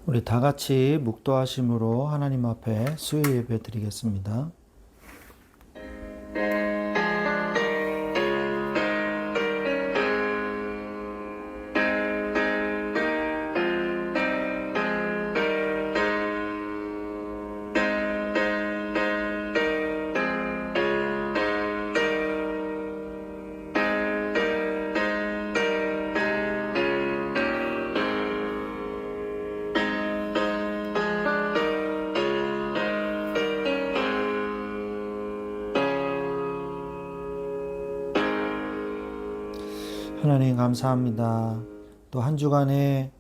우리 다 같이 묵도하심으로 하나님 앞에 수요 예배 드리겠습니다. 하나님 감사합니다. 또 한 주간에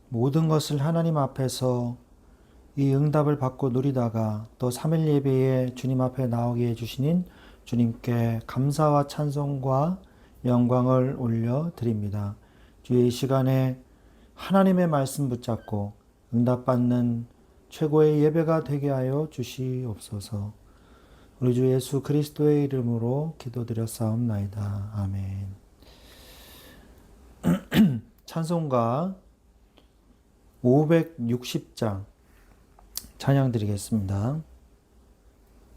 모든 것을 하나님 앞에서 이 응답을 받고 누리다가 또 3일 예배에 주님 앞에 나오게 해주시는 주님께 감사와 찬송과 영광을 올려드립니다. 주의 이 시간에 하나님의 말씀 붙잡고 응답받는 최고의 예배가 되게 하여 주시옵소서. 우리 주 예수 그리스도의 이름으로 기도드렸사옵나이다. 아멘. 찬송가 560장 찬양 드리겠습니다.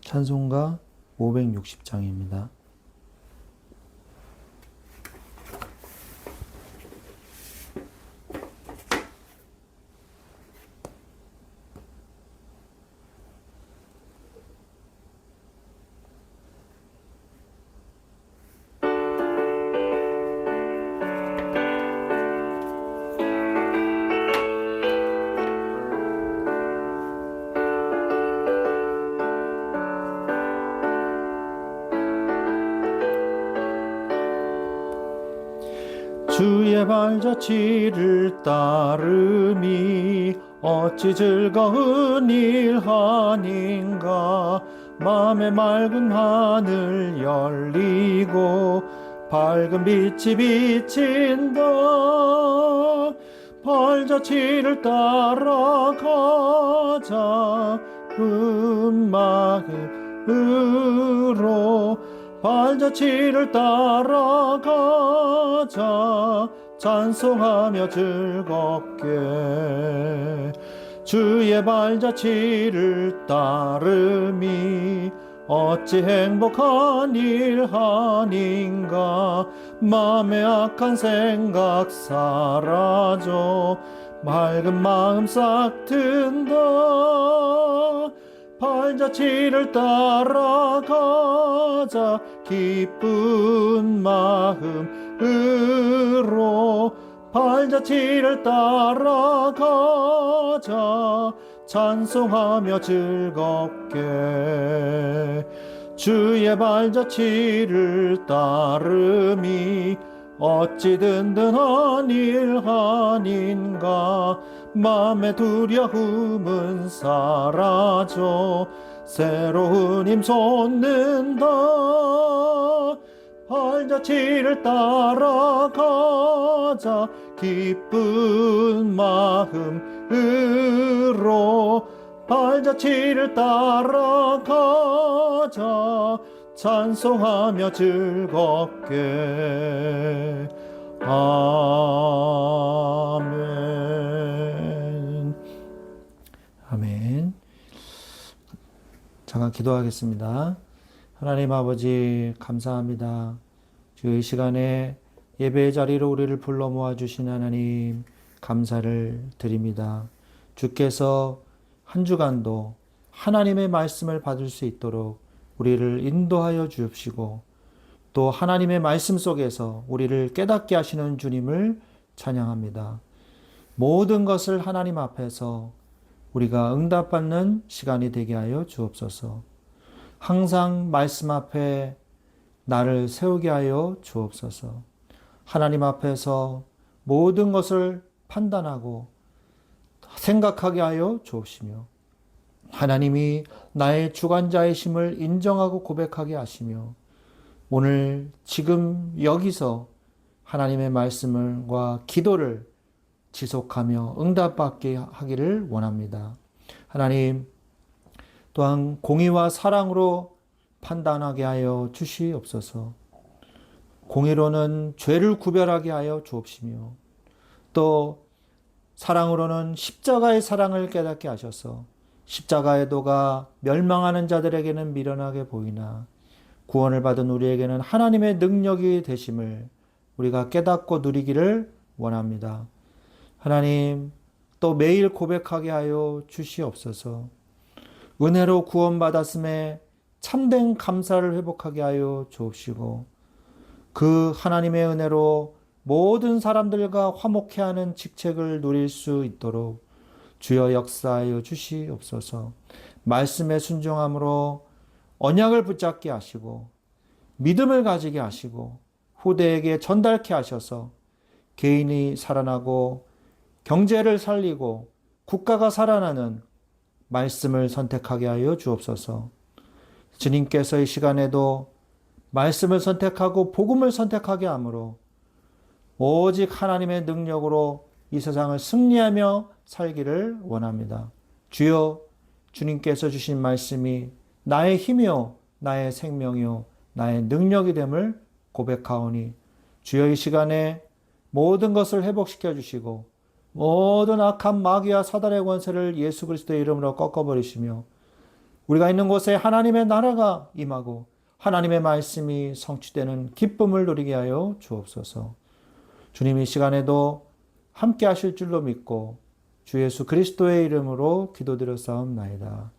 찬송가 560장입니다. 주의 발자취를 따름이 어찌 즐거운 일 아닌가. 맘의 맑은 하늘 열리고 밝은 빛이 비친다. 발자취를 따라가자 큰 마음으로 발자취를 따라가자 찬송하며 즐겁게. 주의 발자취를 따름이 어찌 행복한 일 아닌가. 맘의 악한 생각 사라져 맑은 마음 싹 튼다. 발자취를 따라가자 기쁜 마음으로 발자취를 따라가자 찬송하며 즐겁게. 주의 발자취를 따름이 어찌 든든한 일 아닌가. 맘의 두려움은 사라져 새로운 힘 솟는다. 발자취를 따라가자 기쁜 마음으로 발자취를 따라가자 찬송하며 즐겁게. 아멘. 아멘. 잠깐 기도하겠습니다. 하나님 아버지 감사합니다. 주의 시간에 예배의 자리로 우리를 불러 모아주신 하나님 감사를 드립니다. 주께서 한 주간도 하나님의 말씀을 받을 수 있도록 우리를 인도하여 주옵시고 또 하나님의 말씀 속에서 우리를 깨닫게 하시는 주님을 찬양합니다. 모든 것을 하나님 앞에서 우리가 응답받는 시간이 되게 하여 주옵소서. 항상 말씀 앞에 나를 세우게 하여 주옵소서. 하나님 앞에서 모든 것을 판단하고 생각하게 하여 주옵시며 하나님이 나의 주관자이심을 인정하고 고백하게 하시며 오늘 지금 여기서 하나님의 말씀과 기도를 지속하며 응답받게 하기를 원합니다. 하나님 또한 공의와 사랑으로 판단하게 하여 주시옵소서. 공의로는 죄를 구별하게 하여 주옵시며 또 사랑으로는 십자가의 사랑을 깨닫게 하셔서 십자가의 도가 멸망하는 자들에게는 미련하게 보이나 구원을 받은 우리에게는 하나님의 능력이 되심을 우리가 깨닫고 누리기를 원합니다. 하나님, 또 매일 고백하게 하여 주시옵소서. 은혜로 구원받았음에 참된 감사를 회복하게 하여 주옵시고 그 하나님의 은혜로 모든 사람들과 화목해 하는 직책을 누릴 수 있도록 주여 역사하여 주시옵소서. 말씀에 순종함으로 언약을 붙잡게 하시고 믿음을 가지게 하시고 후대에게 전달케 하셔서 개인이 살아나고 경제를 살리고 국가가 살아나는 말씀을 선택하게 하여 주옵소서. 주님께서 이 시간에도 말씀을 선택하고 복음을 선택하게 하므로 오직 하나님의 능력으로 이 세상을 승리하며 살기를 원합니다. 주여, 주님께서 주신 말씀이 나의 힘이요 나의 생명이요 나의 능력이 됨을 고백하오니 주여 이 시간에 모든 것을 회복시켜 주시고 모든 악한 마귀와 사단의 권세를 예수 그리스도의 이름으로 꺾어버리시며 우리가 있는 곳에 하나님의 나라가 임하고 하나님의 말씀이 성취되는 기쁨을 누리게 하여 주옵소서. 주님 이 시간에도 함께 하실 줄로 믿고 주 예수 그리스도의 이름으로 기도드렸사옵나이다.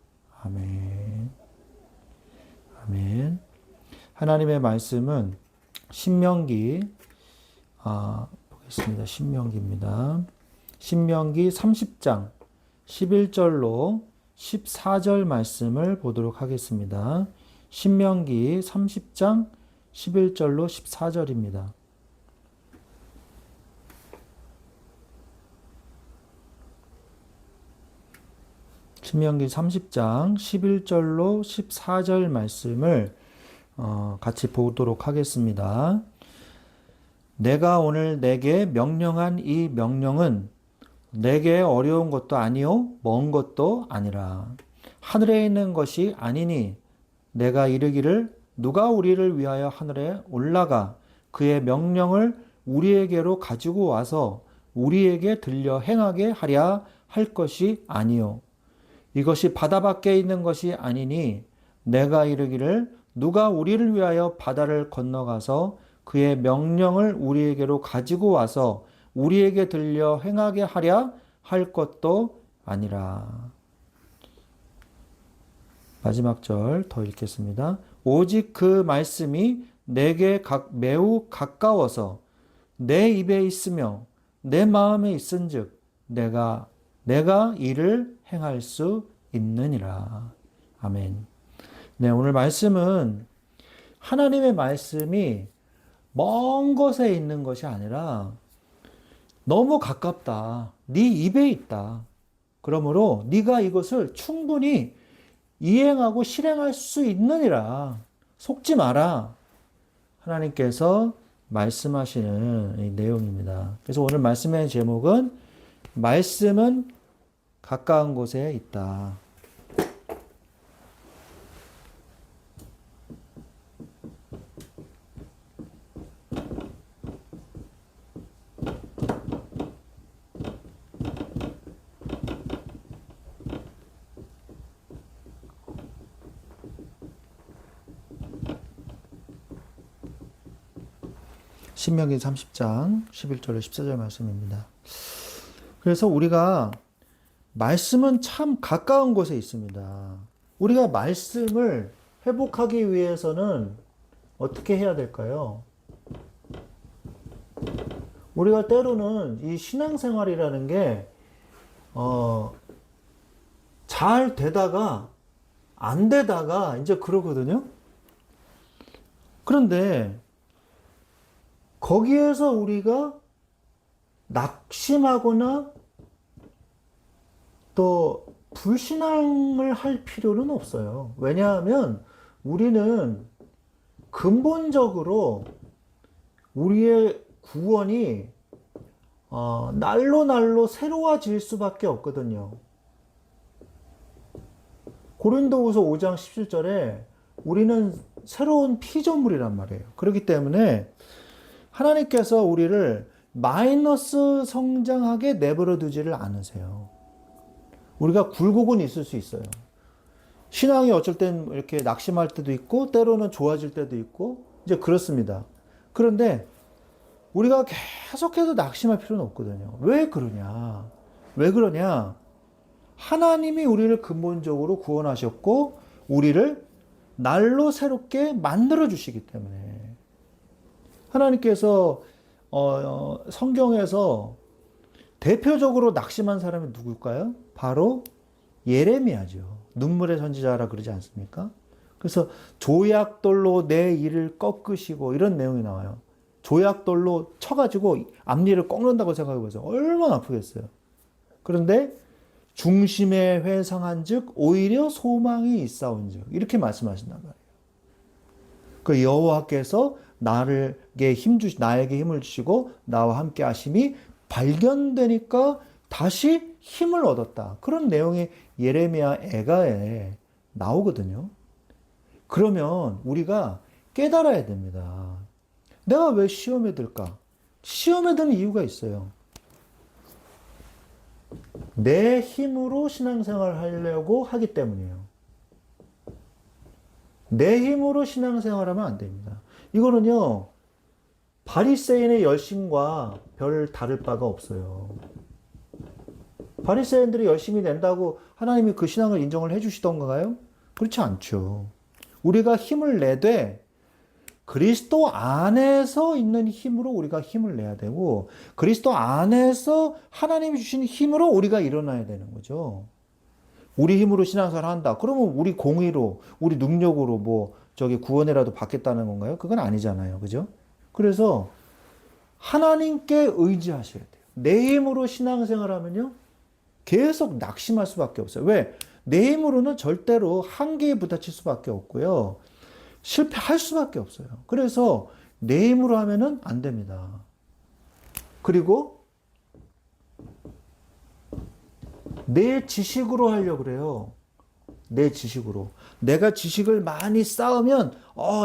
아멘. 아멘. 하나님의 말씀은 신명기 보겠습니다. 신명기입니다. 신명기 30장 11절로 14절 말씀을 보도록 하겠습니다. 신명기 30장 11절로 14절입니다. 신명기 30장 11절로 14절 말씀을 같이 보도록 하겠습니다. 내가 오늘 내게 명령한 이 명령은 내게 어려운 것도 아니요 먼 것도 아니라 하늘에 있는 것이 아니니 내가 이르기를 누가 우리를 위하여 하늘에 올라가 그의 명령을 우리에게로 가지고 와서 우리에게 들려 행하게 하랴 할 것이 아니요 이것이 바다 밖에 있는 것이 아니니 내가 이르기를 누가 우리를 위하여 바다를 건너가서 그의 명령을 우리에게로 가지고 와서 우리에게 들려 행하게 하랴 할 것도 아니라. 마지막 절 더 읽겠습니다. 오직 그 말씀이 내게 매우 가까워서 내 입에 있으며 내 마음에 있은즉 내가 이를 행할 수 있느니라. 아멘. 네, 오늘 말씀은 하나님의 말씀이 먼 곳에 있는 것이 아니라 너무 가깝다. 네 입에 있다. 그러므로 네가 이것을 충분히 이행하고 실행할 수 있느니라. 속지 마라. 하나님께서 말씀하시는 이 내용입니다. 그래서 오늘 말씀의 제목은 말씀은 가까운 곳에 있다. 신명기 30장 11절로 14절 말씀입니다. 그래서 우리가 말씀은 참 가까운 곳에 있습니다. 우리가 말씀을 회복하기 위해서는 어떻게 해야 될까요? 우리가 때로는 이 신앙생활이라는 게 잘 되다가 안 되다가 이제 그러거든요. 그런데 거기에서 우리가 낙심하거나 또 불신앙을 할 필요는 없어요. 왜냐하면 우리는 근본적으로 우리의 구원이 날로 새로워질 수밖에 없거든요. 고린도후서 5장 17절에 우리는 새로운 피조물이란 말이에요. 그렇기 때문에 하나님께서 우리를 마이너스 성장하게 내버려 두지를 않으세요. 우리가 굴곡은 있을 수 있어요. 신앙이 어쩔 땐 이렇게 낙심할 때도 있고, 때로는 좋아질 때도 있고, 이제 그렇습니다. 그런데 우리가 계속해서 낙심할 필요는 없거든요. 왜 그러냐? 왜 그러냐? 하나님이 우리를 근본적으로 구원하셨고, 우리를 날로 새롭게 만들어 주시기 때문에. 하나님께서 성경에서 대표적으로 낙심한 사람이 누굴까요? 바로 예레미야죠. 눈물의 선지자라 그러지 않습니까? 그래서 조약돌로 내 이를 꺾으시고 이런 내용이 나와요. 조약돌로 쳐가지고 앞니를 꺾는다고 생각해 보세요. 얼마나 아프겠어요. 그런데 중심에 회상한 즉 오히려 소망이 있사온 즉 이렇게 말씀하신단 말이에요. 그 여호와께서 나에게 힘을 주시고 나와 함께 하심이 발견되니까 다시 힘을 얻었다. 그런 내용이 예레미야 애가에 나오거든요. 그러면 우리가 깨달아야 됩니다. 내가 왜 시험에 들까? 시험에 드는 이유가 있어요. 내 힘으로 신앙생활을 하려고 하기 때문이에요. 내 힘으로 신앙생활하면 안 됩니다. 이거는요, 바리새인의 열심과 별 다를 바가 없어요. 바리새인들이 열심히 낸다고 하나님이 그 신앙을 인정을 해주시던가요? 그렇지 않죠. 우리가 힘을 내되 그리스도 안에서 있는 힘으로 우리가 힘을 내야 되고 그리스도 안에서 하나님이 주신 힘으로 우리가 일어나야 되는 거죠. 우리 힘으로 신앙생활을 한다. 그러면 우리 공의로, 우리 능력으로 구원이라도 받겠다는 건가요? 그건 아니잖아요. 그죠? 그래서 하나님께 의지하셔야 돼요. 내 힘으로 신앙생활 하면요. 계속 낙심할 수밖에 없어요. 왜? 내 힘으로는 절대로 한계에 부딪힐 수밖에 없고요. 실패할 수밖에 없어요. 그래서 내 힘으로 하면은 안 됩니다. 그리고 내 지식으로 하려고 그래요. 내 지식으로. 내가 지식을 많이 쌓으면,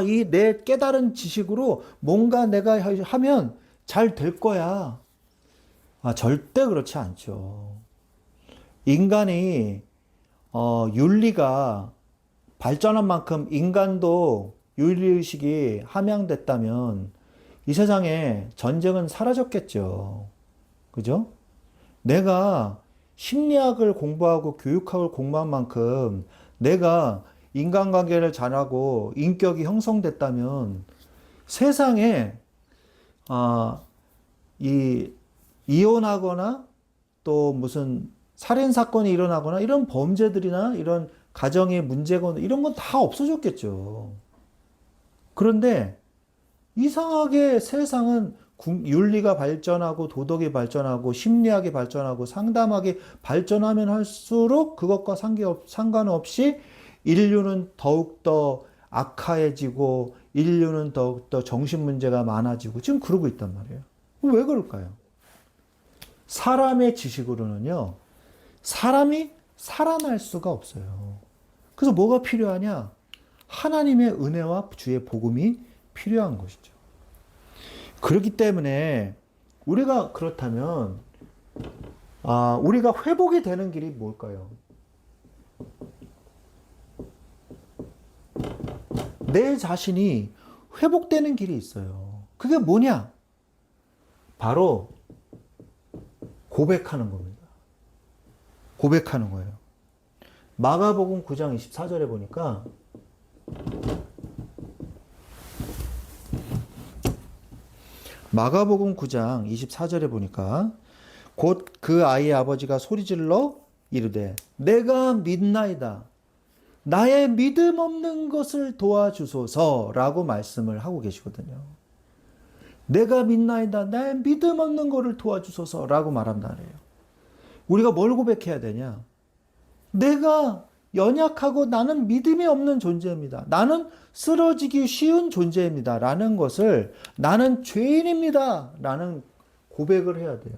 이 내 깨달은 지식으로 뭔가 내가 하면 잘 될 거야. 절대 그렇지 않죠. 인간이, 윤리가 발전한 만큼 인간도 윤리의식이 함양됐다면 이 세상에 전쟁은 사라졌겠죠. 그죠? 내가 심리학을 공부하고 교육학을 공부한 만큼 내가 인간관계를 잘하고 인격이 형성됐다면 세상에 이혼하거나 또 무슨 살인사건이 일어나거나 이런 범죄들이나 이런 가정의 문제거나 이런 건 다 없어졌겠죠. 그런데 이상하게 세상은 윤리가 발전하고 도덕이 발전하고 심리학이 발전하고 상담학이 발전하면 할수록 그것과 상관없이 인류는 더욱더 악화해지고 인류는 더욱더 정신문제가 많아지고 지금 그러고 있단 말이에요. 왜 그럴까요? 사람의 지식으로는요, 사람이 살아날 수가 없어요. 그래서 뭐가 필요하냐? 하나님의 은혜와 주의 복음이 필요한 것이죠. 그렇기 때문에 우리가 그렇다면 우리가 회복이 되는 길이 뭘까요? 내 자신이 회복되는 길이 있어요. 그게 뭐냐? 바로 고백하는 겁니다. 고백하는 거예요. 마가복음 9장 24절에 보니까 마가복음 9장 24절에 보니까 곧 그 아이의 아버지가 소리질러 이르되 내가 믿나이다. 나의 믿음 없는 것을 도와주소서라고 말씀을 하고 계시거든요. 내가 믿나이다. 나의 믿음 없는 것을 도와주소서라고 말한다 그래요. 우리가 뭘 고백해야 되냐? 내가 연약하고 나는 믿음이 없는 존재입니다. 나는 쓰러지기 쉬운 존재입니다. 라는 것을 나는 죄인입니다. 라는 고백을 해야 돼요.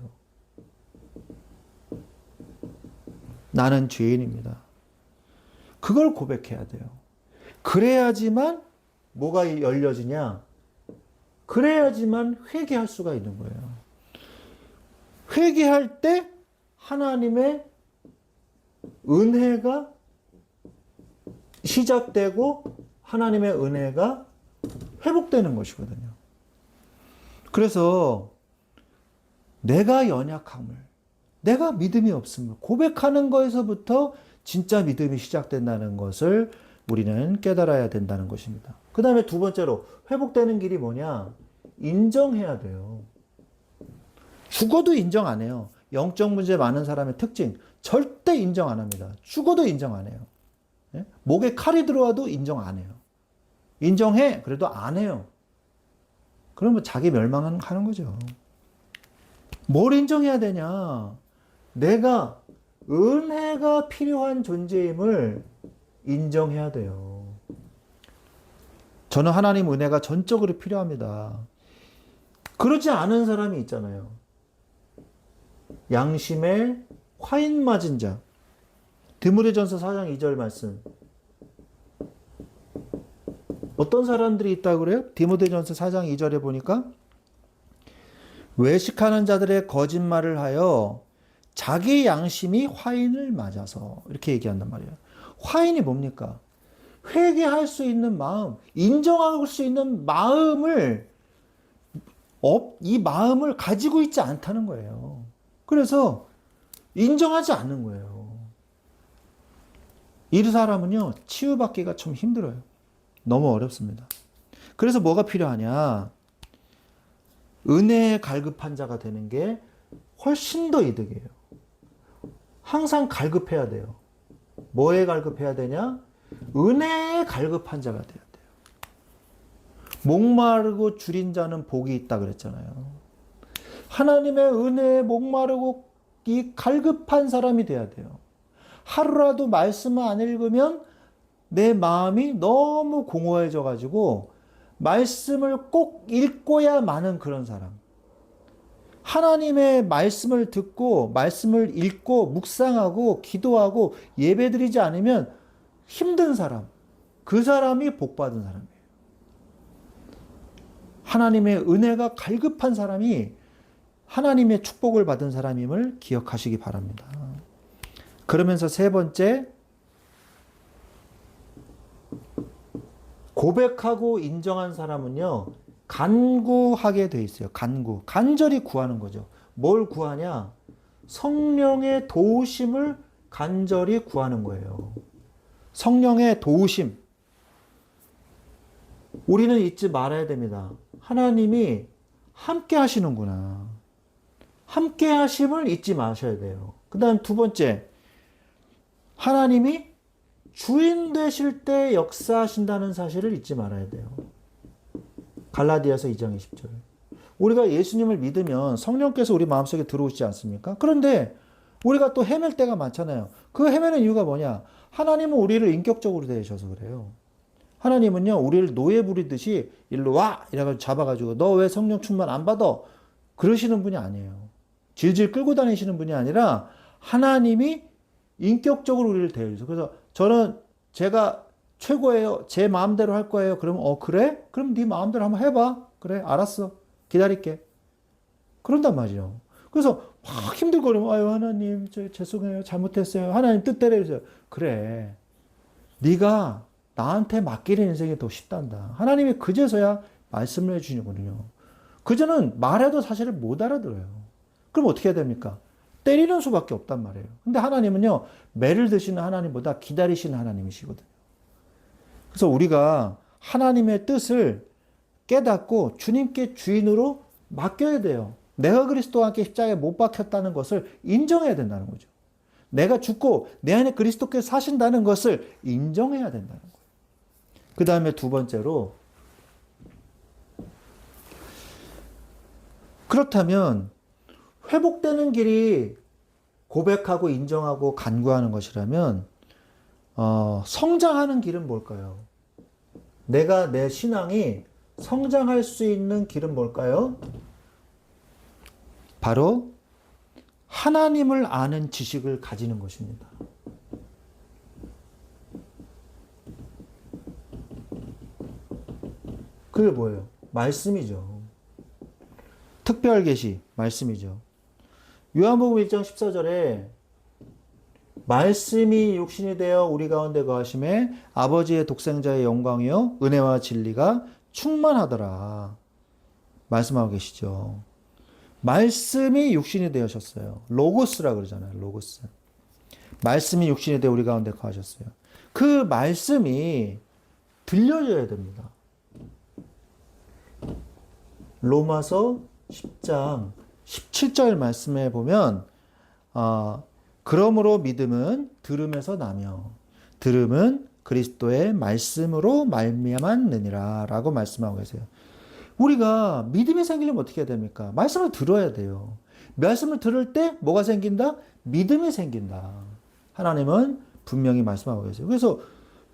나는 죄인입니다. 그걸 고백해야 돼요. 그래야지만 뭐가 열려지냐? 그래야지만 회개할 수가 있는 거예요. 회개할 때 하나님의 은혜가 시작되고 하나님의 은혜가 회복되는 것이거든요. 그래서 내가 연약함을, 내가 믿음이 없음을 고백하는 거에서부터 진짜 믿음이 시작된다는 것을 우리는 깨달아야 된다는 것입니다. 그 다음에 두 번째로 회복되는 길이 뭐냐? 인정해야 돼요. 죽어도 인정 안 해요. 영적 문제 많은 사람의 특징, 절대 인정 안 합니다. 죽어도 인정 안 해요. 예? 목에 칼이 들어와도 인정 안 해요. 인정해. 그래도 안 해요. 그러면 자기 멸망하는 거죠. 뭘 인정해야 되냐? 내가 은혜가 필요한 존재임을 인정해야 돼요. 저는 하나님 은혜가 전적으로 필요합니다. 그러지 않은 사람이 있잖아요. 양심에 화인 맞은 자. 디모데전서 4장 2절 말씀. 어떤 사람들이 있다고 그래요? 디모데전서 4장 2절에 보니까 외식하는 자들의 거짓말을 하여 자기 양심이 화인을 맞아서 이렇게 얘기한단 말이에요. 화인이 뭡니까? 회개할 수 있는 마음, 인정할 수 있는 마음을 이 마음을 가지고 있지 않다는 거예요. 그래서 인정하지 않는 거예요. 이 사람은요, 치유받기가 좀 힘들어요. 너무 어렵습니다. 그래서 뭐가 필요하냐? 은혜에 갈급한 자가 되는 게 훨씬 더 이득이에요. 항상 갈급해야 돼요. 뭐에 갈급해야 되냐? 은혜에 갈급한 자가 돼야 돼요. 목마르고 줄인 자는 복이 있다 그랬잖아요. 하나님의 은혜에 목마르고 이 갈급한 사람이 돼야 돼요. 하루라도 말씀을 안 읽으면 내 마음이 너무 공허해져 가지고 말씀을 꼭 읽고야 마는 그런 사람. 하나님의 말씀을 듣고 말씀을 읽고 묵상하고 기도하고 예배드리지 않으면 힘든 사람. 그 사람이 복받은 사람이에요. 하나님의 은혜가 갈급한 사람이 하나님의 축복을 받은 사람임을 기억하시기 바랍니다. 그러면서 세 번째, 고백하고 인정한 사람은요, 간구하게 돼 있어요. 간절히 구하는 거죠. 뭘 구하냐? 성령의 도우심을 간절히 구하는 거예요. 성령의 도우심. 우리는 잊지 말아야 됩니다. 하나님이 함께 하시는구나. 함께 하심을 잊지 마셔야 돼요. 그 다음 두 번째, 하나님이 주인 되실 때 역사하신다는 사실을 잊지 말아야 돼요. 갈라디아서 2장 20절. 우리가 예수님을 믿으면 성령께서 우리 마음속에 들어오시지 않습니까? 그런데 우리가 또 헤맬 때가 많잖아요. 그 헤매는 이유가 뭐냐? 하나님은 우리를 인격적으로 대하셔서 그래요. 하나님은요, 우리를 노예 부리듯이 일로 와! 이래가지고 잡아가지고 너 왜 성령 충만 안 받아? 그러시는 분이 아니에요. 질질 끌고 다니시는 분이 아니라 하나님이 인격적으로 우리를 대해주세요. 그래서 저는 제가 최고예요. 제 마음대로 할 거예요. 그러면 그래? 그럼 네 마음대로 한번 해봐. 그래, 알았어. 기다릴게. 그런단 말이에요. 그래서 막 힘들거리면 아유 하나님 저 죄송해요. 잘못했어요. 하나님 뜻대로 해주세요. 그래. 네가 나한테 맡기는 인생이 더 쉽단다. 하나님이 그제서야 말씀을 해주시거든요. 그저는 말해도 사실을 못 알아들어요. 그럼 어떻게 해야 됩니까? 때리는 수밖에 없단 말이에요. 근데 하나님은요, 매를 드시는 하나님보다 기다리시는 하나님이시거든요. 그래서 우리가 하나님의 뜻을 깨닫고 주님께 주인으로 맡겨야 돼요. 내가 그리스도와 함께 십자가에 못 박혔다는 것을 인정해야 된다는 거죠. 내가 죽고 내 안에 그리스도께서 사신다는 것을 인정해야 된다는 거예요. 그 다음에 두 번째로, 그렇다면 회복되는 길이 고백하고 인정하고 간구하는 것이라면 성장하는 길은 뭘까요? 내가 내 신앙이 성장할 수 있는 길은 뭘까요? 바로 하나님을 아는 지식을 가지는 것입니다. 그게 뭐예요? 말씀이죠. 특별 계시, 말씀이죠. 요한복음 1장 14절에 말씀이 육신이 되어 우리 가운데 거하심에 아버지의 독생자의 영광이요 은혜와 진리가 충만하더라 말씀하고 계시죠. 말씀이 육신이 되셨어요. 로고스라 그러잖아요. 로고스. 말씀이 육신이 되어 우리 가운데 거하셨어요. 그 말씀이 들려져야 됩니다. 로마서 10장 17절 말씀에 보면 그러므로 믿음은 들음에서 나며 들음은 그리스도의 말씀으로 말미암았느니라 라고 말씀하고 계세요. 우리가 믿음이 생기려면 어떻게 해야 됩니까? 말씀을 들어야 돼요. 말씀을 들을 때 뭐가 생긴다? 믿음이 생긴다. 하나님은 분명히 말씀하고 계세요. 그래서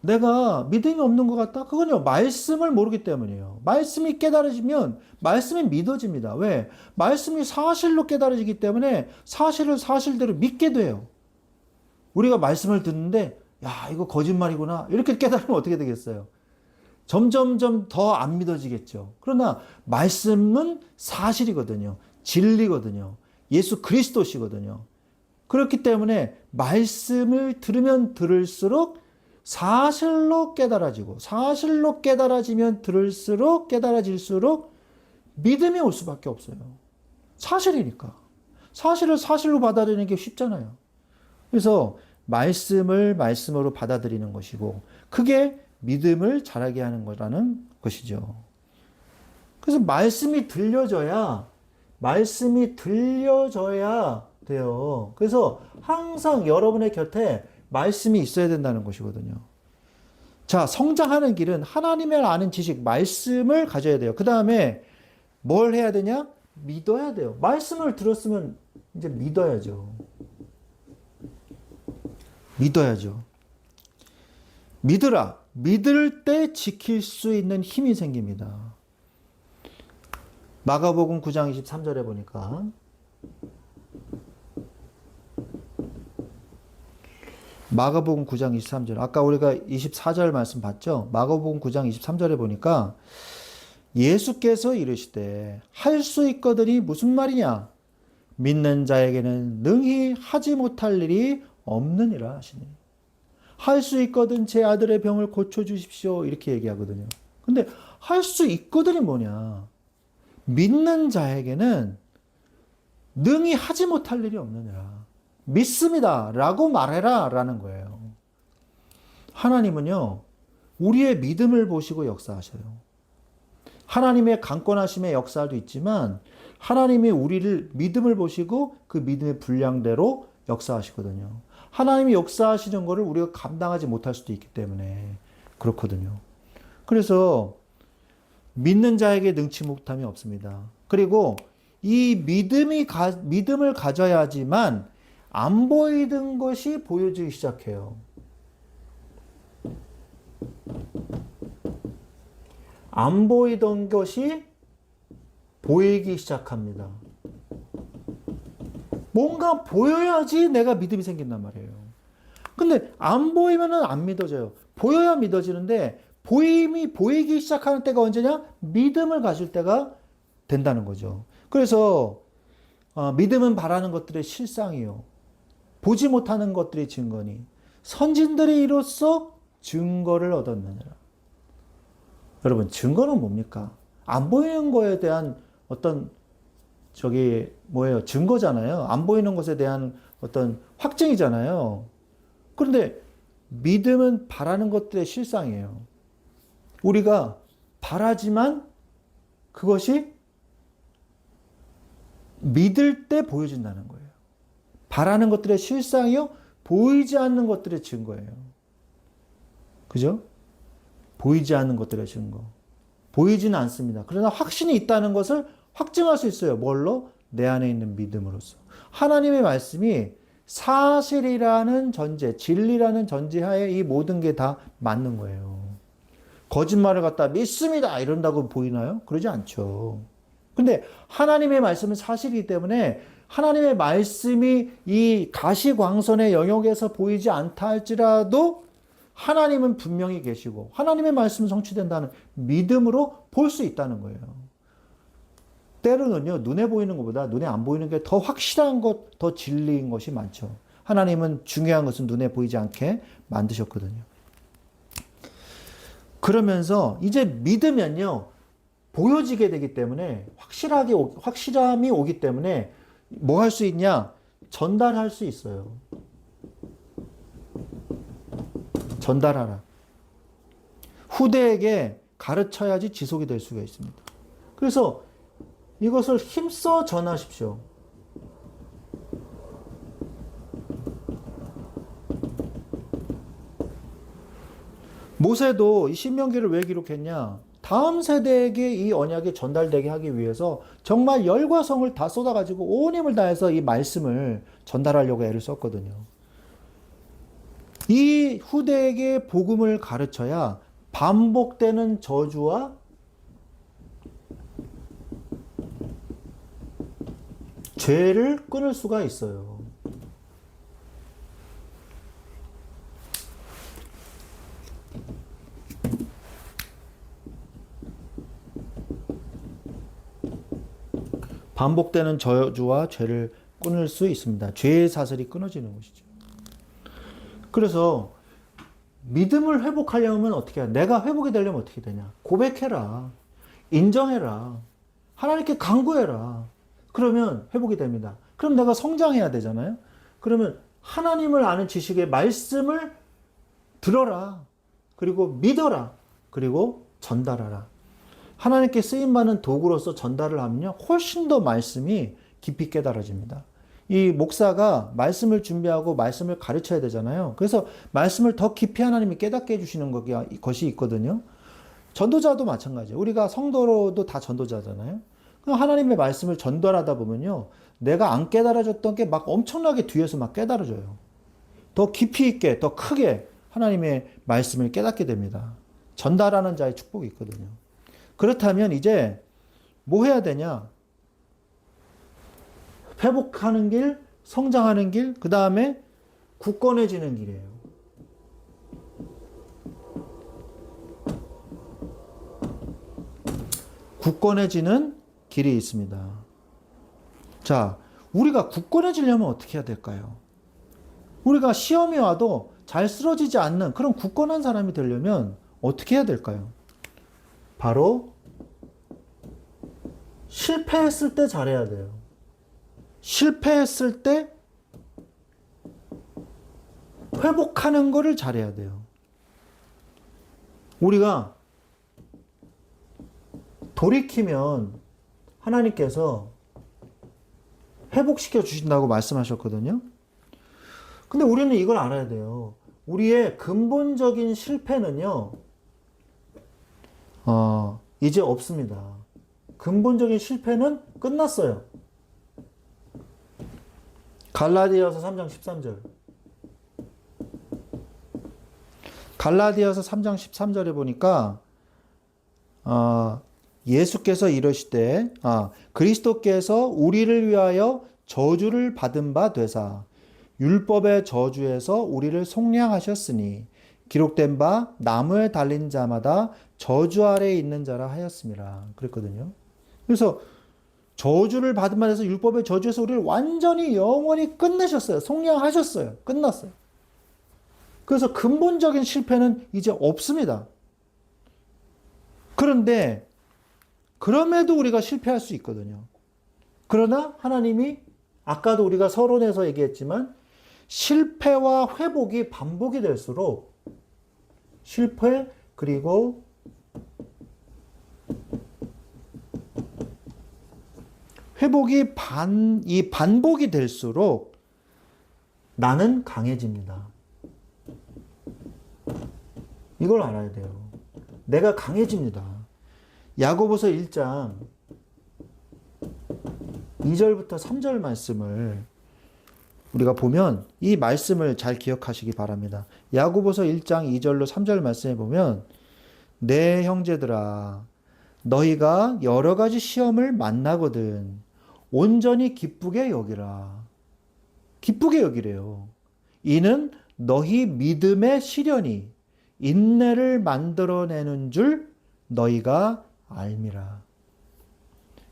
내가 믿음이 없는 것 같다? 그건요, 말씀을 모르기 때문이에요. 말씀이 깨달아지면 말씀이 믿어집니다. 왜? 말씀이 사실로 깨달아지기 때문에 사실을 사실대로 믿게 돼요. 우리가 말씀을 듣는데, 야, 이거 거짓말이구나. 이렇게 깨달으면 어떻게 되겠어요? 점점점 더 안 믿어지겠죠. 그러나 말씀은 사실이거든요. 진리거든요. 예수 그리스도시거든요. 그렇기 때문에 말씀을 들으면 들을수록 사실로 깨달아지고 사실로 깨달아지면 들을수록 깨달아질수록 믿음이 올 수밖에 없어요. 사실이니까. 사실을 사실로 받아들이는 게 쉽잖아요. 그래서 말씀을 말씀으로 받아들이는 것이고 그게 믿음을 자라게 하는 거라는 것이죠. 그래서 말씀이 들려져야 돼요. 그래서 항상 여러분의 곁에 말씀이 있어야 된다는 것이거든요. 자, 성장하는 길은 하나님을 아는 지식, 말씀을 가져야 돼요. 그 다음에 뭘 해야 되냐? 믿어야 돼요. 말씀을 들었으면 이제 믿어야죠. 믿으라. 믿을 때 지킬 수 있는 힘이 생깁니다. 마가복음 9장 23절에 보니까 마가복음 9장 23절. 아까 우리가 24절 말씀 봤죠? 마가복음 9장 23절에 보니까 예수께서 이르시되 할 수 있거든이 무슨 말이냐? 믿는 자에게는 능히 하지 못할 일이 없느니라 하시니. 할 수 있거든 제 아들의 병을 고쳐주십시오. 이렇게 얘기하거든요. 근데 할 수 있거든이 뭐냐? 믿는 자에게는 능히 하지 못할 일이 없느니라. 믿습니다. 라고 말해라. 라는 거예요. 하나님은요, 우리의 믿음을 보시고 역사하셔요. 하나님의 강권하심의 역사도 있지만, 하나님이 우리를 믿음을 보시고 그 믿음의 분량대로 역사하시거든요. 하나님이 역사하시는 것을 우리가 감당하지 못할 수도 있기 때문에 그렇거든요. 그래서 믿는 자에게 능치 못함이 없습니다. 그리고 이 믿음을 가져야지만 안 보이던 것이 보여지기 시작해요. 안 보이던 것이 보이기 시작합니다. 뭔가 보여야지 내가 믿음이 생긴단 말이에요. 근데 안 보이면 안 믿어져요. 보여야 믿어지는데 보이기 시작하는 때가 언제냐? 믿음을 가질 때가 된다는 거죠. 그래서 믿음은 바라는 것들의 실상이요. 보지 못하는 것들의 증거니 선진들이 이로써 증거를 얻었느니라. 여러분, 증거는 뭡니까? 안 보이는 거에 대한 어떤 증거잖아요. 안 보이는 것에 대한 어떤 확증이잖아요. 그런데 믿음은 바라는 것들의 실상이에요. 우리가 바라지만 그것이 믿을 때 보여진다는 거예요. 바라는 것들의 실상이요, 보이지 않는 것들의 증거예요. 그죠? 보이지 않는 것들의 증거. 보이지는 않습니다. 그러나 확신이 있다는 것을 확증할 수 있어요. 뭘로? 내 안에 있는 믿음으로써. 하나님의 말씀이 사실이라는 전제, 진리라는 전제하에 이 모든 게 다 맞는 거예요. 거짓말을 갖다 믿습니다 이런다고 보이나요? 그러지 않죠. 근데 하나님의 말씀은 사실이기 때문에 하나님의 말씀이 이 가시광선의 영역에서 보이지 않다 할지라도 하나님은 분명히 계시고 하나님의 말씀은 성취된다는 믿음으로 볼 수 있다는 거예요. 때로는요, 눈에 보이는 것보다 눈에 안 보이는 게 더 확실한 것, 더 진리인 것이 많죠. 하나님은 중요한 것은 눈에 보이지 않게 만드셨거든요. 그러면서 이제 믿으면요, 보여지게 되기 때문에 확실함이 오기 때문에 뭐 할 수 있냐? 전달할 수 있어요. 전달하라. 후대에게 가르쳐야지 지속이 될 수가 있습니다. 그래서 이것을 힘써 전하십시오. 모세도 이 신명기를 왜 기록했냐? 다음 세대에게 이 언약이 전달되게 하기 위해서 정말 열과 성을 다 쏟아가지고 온 힘을 다해서 이 말씀을 전달하려고 애를 썼거든요. 이 후대에게 복음을 가르쳐야 반복되는 저주와 죄를 끊을 수가 있어요. 반복되는 저주와 죄를 끊을 수 있습니다. 죄의 사슬이 끊어지는 것이죠. 그래서 믿음을 회복하려면 어떻게 해야? 내가 회복이 되려면 어떻게 되냐? 고백해라. 인정해라. 하나님께 간구해라. 그러면 회복이 됩니다. 그럼 내가 성장해야 되잖아요. 그러면 하나님을 아는 지식의 말씀을 들어라. 그리고 믿어라. 그리고 전달하라. 하나님께 쓰임받는 도구로서 전달을 하면요, 훨씬 더 말씀이 깊이 깨달아집니다. 이 목사가 말씀을 준비하고 말씀을 가르쳐야 되잖아요. 그래서 말씀을 더 깊이 하나님이 깨닫게 해주시는 것이 있거든요. 전도자도 마찬가지예요. 우리가 성도로도 다 전도자잖아요. 하나님의 말씀을 전달하다 보면요, 내가 안 깨달아졌던 게 막 엄청나게 뒤에서 막 깨달아져요. 더 깊이 있게, 더 크게 하나님의 말씀을 깨닫게 됩니다. 전달하는 자의 축복이 있거든요. 그렇다면 이제 뭐 해야 되냐? 회복하는 길, 성장하는 길, 그 다음에 굳건해지는 길이에요. 굳건해지는 길이 있습니다. 자, 우리가 굳건해지려면 어떻게 해야 될까요? 우리가 시험이 와도 잘 쓰러지지 않는 그런 굳건한 사람이 되려면 어떻게 해야 될까요? 바로 실패했을 때 잘해야 돼요. 실패했을 때 회복하는 거를 잘해야 돼요. 우리가 돌이키면 하나님께서 회복시켜 주신다고 말씀하셨거든요. 근데 우리는 이걸 알아야 돼요. 우리의 근본적인 실패는요, 이제 없습니다. 근본적인 실패는 끝났어요. 갈라디아서 3장 13절. 갈라디아서 3장 13절에 보니까 예수께서 이르시되 그리스도께서 우리를 위하여 저주를 받은 바 되사 율법의 저주에서 우리를 속량하셨으니 기록된 바 나무에 달린 자마다 저주 아래에 있는 자라 하였습니다. 그랬거든요. 그래서 저주를 받은 바 돼서 율법의 저주에서 우리를 완전히 영원히 끝내셨어요. 속량하셨어요. 끝났어요. 그래서 근본적인 실패는 이제 없습니다. 그런데 그럼에도 우리가 실패할 수 있거든요. 그러나 하나님이 아까도 우리가 서론에서 얘기했지만 실패와 회복이 반복이 될수록 실패 그리고 회복이 반복이 될수록 나는 강해집니다. 이걸 알아야 돼요. 내가 강해집니다. 야고보서 1장 2절부터 3절 말씀을 우리가 보면 이 말씀을 잘 기억하시기 바랍니다. 야고보서 1장 2절로 3절 말씀에 보면 내 형제들아 너희가 여러 가지 시험을 만나거든 온전히 기쁘게 여기라. 기쁘게 여기래요. 이는 너희 믿음의 시련이 인내를 만들어내는 줄 너희가 알미라.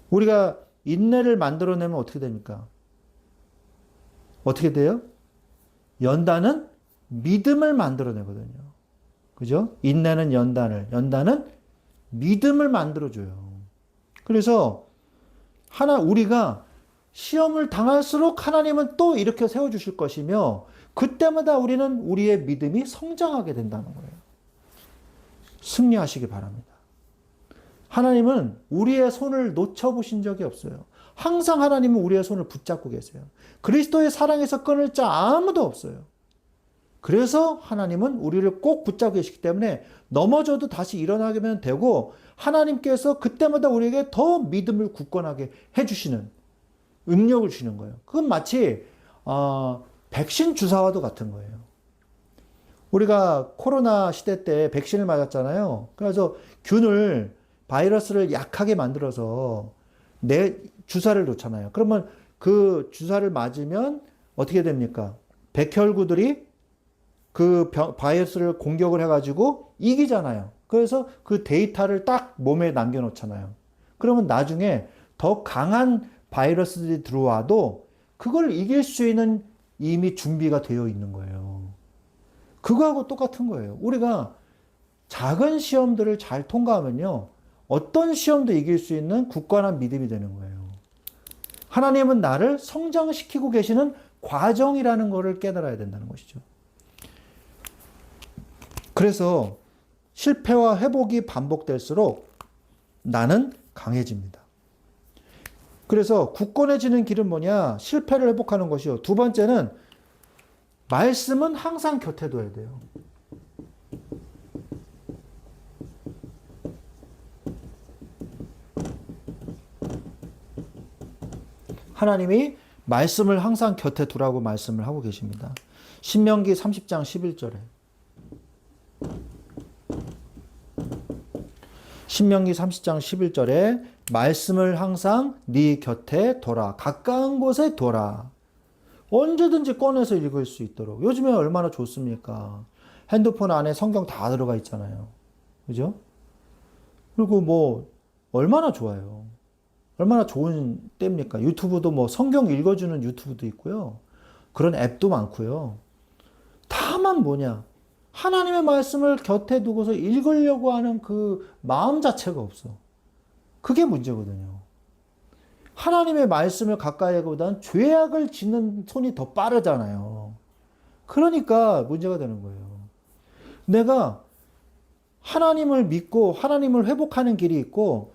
우리가 인내를 만들어내면 어떻게 됩니까? 어떻게 돼요? 연단은 믿음을 만들어내거든요. 그죠? 인내는 연단은 믿음을 만들어줘요. 그래서 우리가 시험을 당할수록 하나님은 또 이렇게 세워주실 것이며, 그때마다 우리는 우리의 믿음이 성장하게 된다는 거예요. 승리하시기 바랍니다. 하나님은 우리의 손을 놓쳐보신 적이 없어요. 항상 하나님은 우리의 손을 붙잡고 계세요. 그리스도의 사랑에서 끊을 자 아무도 없어요. 그래서 하나님은 우리를 꼭 붙잡고 계시기 때문에 넘어져도 다시 일어나게 되고, 하나님께서 그때마다 우리에게 더 믿음을 굳건하게 해주시는 능력을 주시는 거예요. 그건 마치 백신 주사와도 같은 거예요. 우리가 코로나 시대 때 백신을 맞았잖아요. 그래서 바이러스를 약하게 만들어서 내 주사를 놓잖아요. 그러면 그 주사를 맞으면 어떻게 됩니까? 백혈구들이 그 바이러스를 공격을 해가지고 이기잖아요. 그래서 그 데이터를 딱 몸에 남겨놓잖아요. 그러면 나중에 더 강한 바이러스들이 들어와도 그걸 이길 수 있는 이미 준비가 되어 있는 거예요. 그거하고 똑같은 거예요. 우리가 작은 시험들을 잘 통과하면요, 어떤 시험도 이길 수 있는 굳건한 믿음이 되는 거예요. 하나님은 나를 성장시키고 계시는 과정이라는 것을 깨달아야 된다는 것이죠. 그래서 실패와 회복이 반복될수록 나는 강해집니다. 그래서 굳건해지는 길은 뭐냐? 실패를 회복하는 것이요. 두 번째는 말씀은 항상 곁에 둬야 돼요. 하나님이 말씀을 항상 곁에 두라고 말씀을 하고 계십니다. 신명기 30장 11절에. 신명기 30장 11절에 말씀을 항상 네 곁에 둬라. 가까운 곳에 둬라. 언제든지 꺼내서 읽을 수 있도록. 요즘에 얼마나 좋습니까? 핸드폰 안에 성경 다 들어가 있잖아요. 그죠? 그리고 얼마나 좋아요. 얼마나 좋은 때입니까? 유튜브도 성경 읽어주는 유튜브도 있고요. 그런 앱도 많고요. 다만 뭐냐? 하나님의 말씀을 곁에 두고서 읽으려고 하는 그 마음 자체가 없어. 그게 문제거든요. 하나님의 말씀을 가까이 하기보다는 죄악을 짓는 손이 더 빠르잖아요. 그러니까 문제가 되는 거예요. 내가 하나님을 믿고 하나님을 회복하는 길이 있고,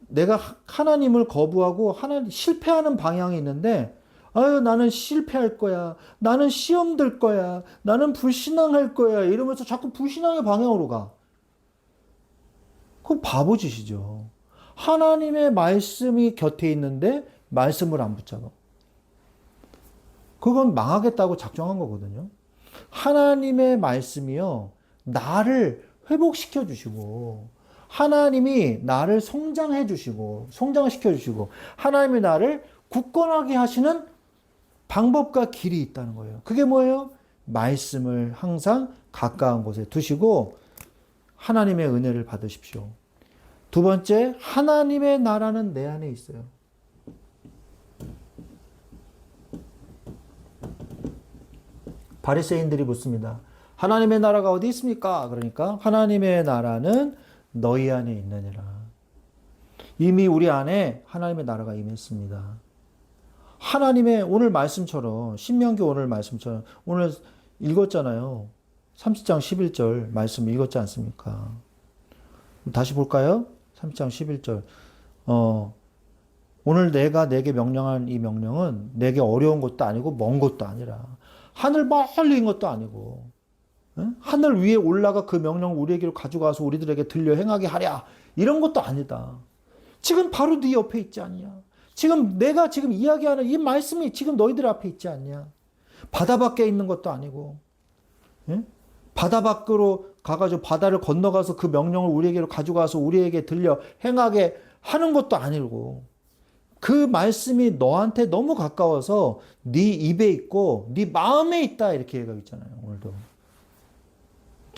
내가 하나님을 거부하고 실패하는 방향이 있는데, 나는 실패할 거야. 나는 시험 들 거야. 나는 불신앙할 거야. 이러면서 자꾸 불신앙의 방향으로 가. 그건 바보짓이죠. 하나님의 말씀이 곁에 있는데 말씀을 안 붙잡아. 그건 망하겠다고 작정한 거거든요. 하나님의 말씀이요, 나를 회복시켜 주시고, 하나님이 나를 성장해 주시고, 성장시켜 주시고, 하나님이 나를 굳건하게 하시는 방법과 길이 있다는 거예요. 그게 뭐예요? 말씀을 항상 가까운 곳에 두시고 하나님의 은혜를 받으십시오. 두 번째, 하나님의 나라는 내 안에 있어요. 바리새인들이 묻습니다. 하나님의 나라가 어디 있습니까? 그러니까 하나님의 나라는 너희 안에 있느니라. 이미 우리 안에 하나님의 나라가 임했습니다. 하나님의 오늘 말씀처럼, 신명기 오늘 말씀처럼, 오늘 읽었잖아요. 30장 11절 말씀 읽었지 않습니까? 다시 볼까요? 30장 11절. 오늘 내가 내게 명령한 이 명령은 내게 어려운 것도 아니고 먼 것도 아니라, 하늘 멀리 있는 것도 아니고, 하늘 위에 올라가 그 명령을 우리에게로 가져가서 우리들에게 들려 행하게 하랴, 이런 것도 아니다. 지금 바로 네 옆에 있지 않냐? 지금 내가 지금 이야기하는 이 말씀이 지금 너희들 앞에 있지 않냐? 바다 밖에 있는 것도 아니고, 바다 밖으로 가가지고 바다를 건너가서 그 명령을 우리에게로 가져가서 우리에게 들려 행하게 하는 것도 아니고, 그 말씀이 너한테 너무 가까워서 네 입에 있고 네 마음에 있다, 이렇게 얘기하고 있잖아요. 오늘도.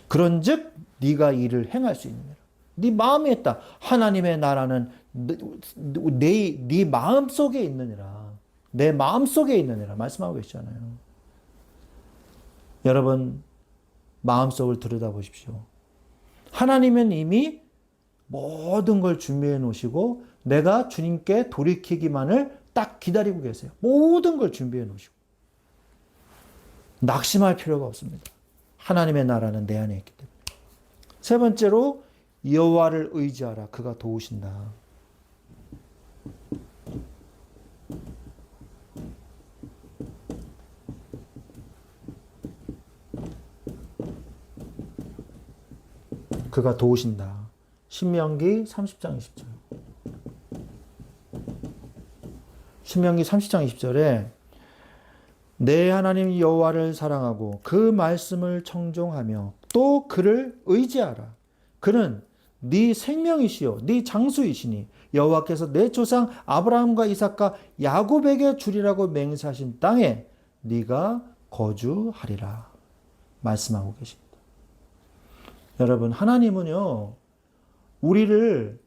그런즉 네가 이를 행할 수 있느니라. 네 마음에 있다. 하나님의 나라는 네 마음 속에 있느니라. 내 마음 속에 있느니라 말씀하고 계시잖아요. 여러분 마음속을 들여다보십시오. 하나님은 이미 모든 걸 준비해 놓으시고 내가 주님께 돌이키기만을 딱 기다리고 계세요. 모든 걸 준비해 놓으시고. 낙심할 필요가 없습니다. 하나님의 나라는 내 안에 있기 때문에. 세 번째로 여호와를 의지하라. 그가 도우신다. 그가 도우신다. 신명기 30장 20절. 신명기 30장 20절에 내 하나님 여호와를 사랑하고 그 말씀을 청종하며 또 그를 의지하라. 그는 네 생명이시요 네 장수이시니 여호와께서 내 조상 아브라함과 이삭과 야곱에게 주리라고 맹세하신 땅에 네가 거주하리라. 말씀하고 계십니다. 여러분 하나님은요 우리를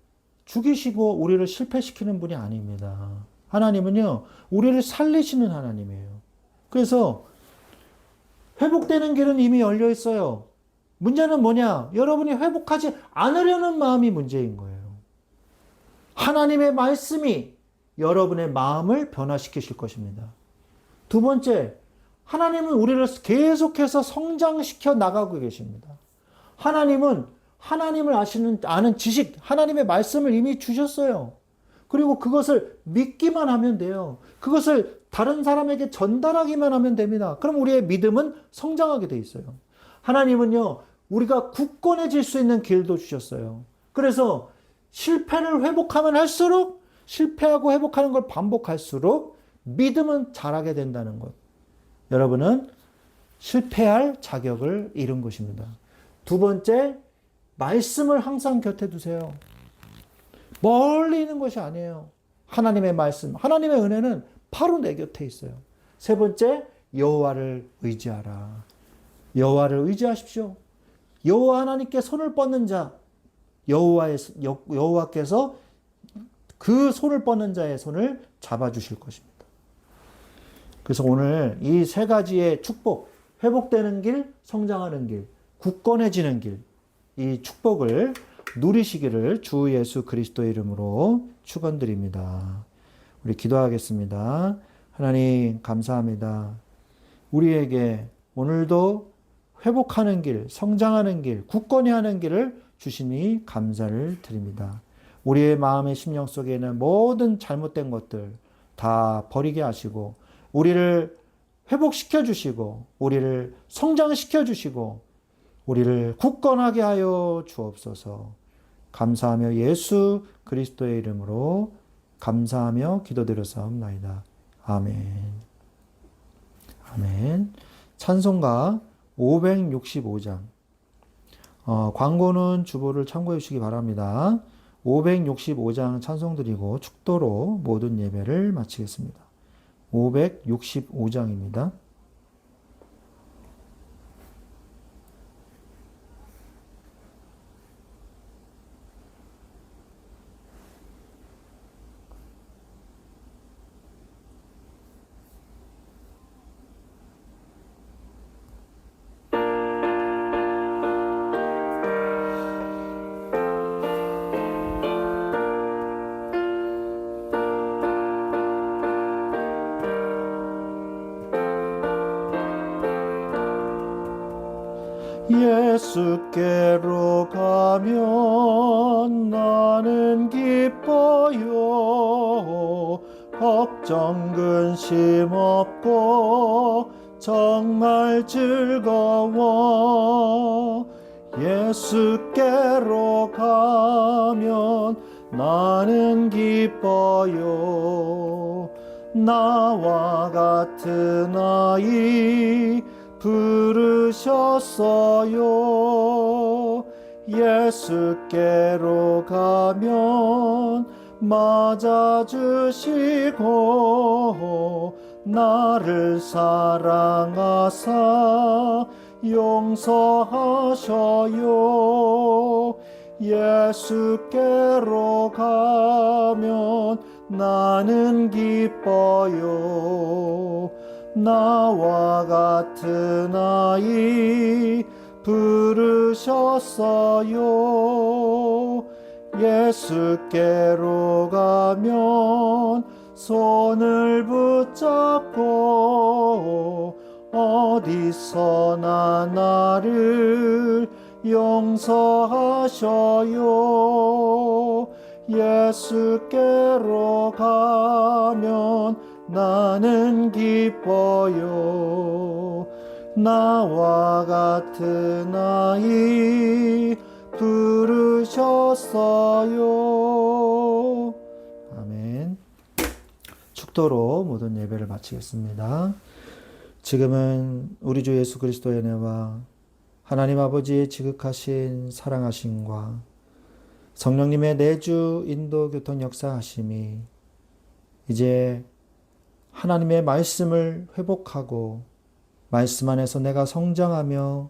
죽이시고 우리를 실패시키는 분이 아닙니다. 하나님은요 우리를 살리시는 하나님이에요. 그래서 회복되는 길은 이미 열려 있어요. 문제는 뭐냐? 여러분이 회복하지 않으려는 마음이 문제인 거예요. 하나님의 말씀이 여러분의 마음을 변화시키실 것입니다. 두 번째, 하나님은 우리를 계속해서 성장시켜 나가고 계십니다. 하나님은 하나님을 아는 지식, 하나님의 말씀을 이미 주셨어요. 그리고 그것을 믿기만 하면 돼요. 그것을 다른 사람에게 전달하기만 하면 됩니다. 그럼 우리의 믿음은 성장하게 돼 있어요. 하나님은요, 우리가 굳건해질 수 있는 길도 주셨어요. 그래서 실패를 회복하면 할수록, 실패하고 회복하는 걸 반복할수록 믿음은 자라게 된다는 것. 여러분은 실패할 자격을 잃은 것입니다. 두 번째, 말씀을 항상 곁에 두세요. 멀리 있는 것이 아니에요. 하나님의 말씀, 하나님의 은혜는 바로 내 곁에 있어요. 세 번째, 여호와를 의지하라. 여호와를 의지하십시오. 여호와 하나님께 손을 뻗는 자, 여호와께서 그 손을 뻗는 자의 손을 잡아주실 것입니다. 그래서 오늘 이 세 가지의 축복, 회복되는 길, 성장하는 길, 굳건해지는 길, 이 축복을 누리시기를 주 예수 그리스도의 이름으로 축원드립니다. 우리 기도하겠습니다. 하나님 감사합니다. 우리에게 오늘도 회복하는 길, 성장하는 길, 굳건히 하는 길을 주시니 감사를 드립니다. 우리의 마음의 심령 속에 있는 모든 잘못된 것들 다 버리게 하시고 우리를 회복시켜 주시고 우리를 성장시켜 주시고 우리를 굳건하게 하여 주옵소서. 감사하며 예수 그리스도의 이름으로 감사하며 기도드렸사옵나이다. 아멘. 아멘. 찬송가 565장. 광고는 주보를 참고해 주시기 바랍니다. 565장 찬송 드리고 축도로 모든 예배를 마치겠습니다. 565장입니다. 예수께로 가면 나는 기뻐요. 걱정 근심 없고 정말 즐거워. 예수께로 가면 나는 기뻐요. 나와 같은 아이 부르셨어요. 예수께로 가면 맞아주시고 나를 사랑하사 용서하셔요. 예수께로 가면 나는 기뻐요. 나와 같은 아이 부르셨어요. 예수께로 가면 손을 붙잡고 어디서나 나를 용서하셔요. 예수께로 가면 나는 기뻐요. 나와 같은 아이 부르셨어요. 아멘. 축도로 모든 예배를 마치겠습니다. 지금은 우리 주 예수 그리스도의 은혜와 하나님 아버지의 지극하신 사랑하심과 성령님의 내주 인도 교통 역사하심이 이제 하나님의 말씀을 회복하고 말씀 안에서 내가 성장하며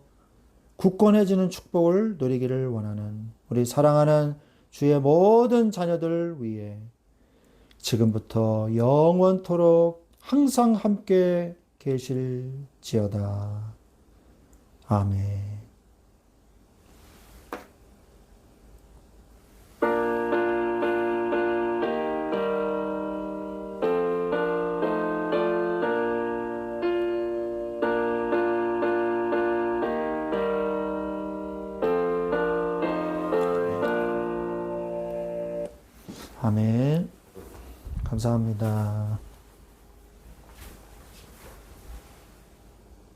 굳건해지는 축복을 누리기를 원하는 우리 사랑하는 주의 모든 자녀들을 위해 지금부터 영원토록 항상 함께 계실지어다. 아멘. 아멘. 감사합니다.